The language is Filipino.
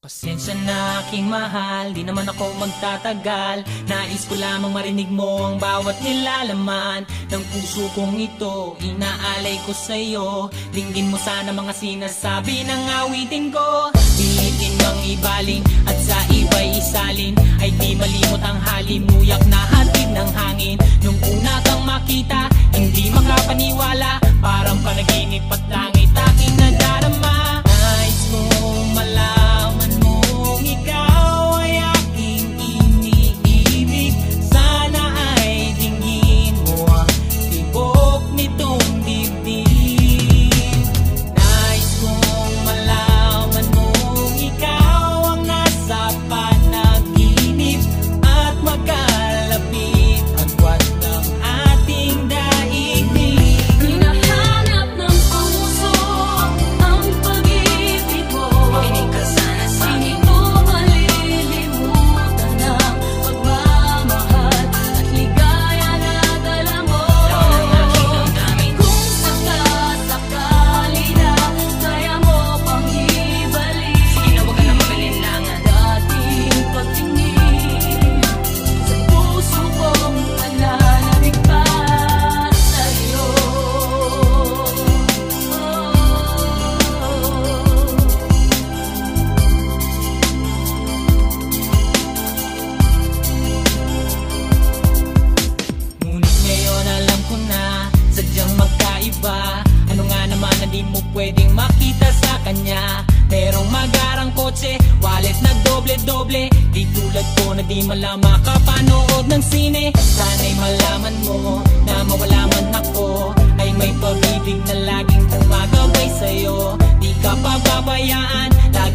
Pasensya na aking mahal, di naman ako magtatagal. Nais ko lamang marinig mo ang bawat nilalaman ng puso kong ito, inaalay ko sa'yo. Dinggin mo sana mga sinasabi ng awitin ko. Pilitin mang ibaling at sa iba'y isalin, ay di malimot ang halimuyak na hatid ng hangin. Nung una kang makita, hindi makapaniwala, parang panaginip at langit aking nadarama. Nais kong malaman mong ikaw ay aking iniibig. Sana ay dinggin mo ang tibok nitong dibdib. Nais kong malaman mong ikaw ang nasa panaginip at magkalapit agwat ng ating daigdig. Hinahanap ng puso ang pag-ibig mo. Makinig ka sana sa akin. Hindi ko malilimutan ang pagmamahal at ligaya na dala mo. Kung sakasakali na kaya mo pang ibalik, sige na huwag ka na mag-alinlangan. Dating pagtingin sa puso kong nananabik pa sa'yo. Ngunit ngayon alam ko na sadyang magkaiba. Ano nga naman na di mo pwedeng makita sa kanya? Merong magarang kotse, wallet na doble-doble, di tulad ko na di malama kapanood ng sine. Sana'y malaman mo na mawala man ako, ay may pag-ibig na laging gumagabay sa'yo. Di ka pababayaan, lagi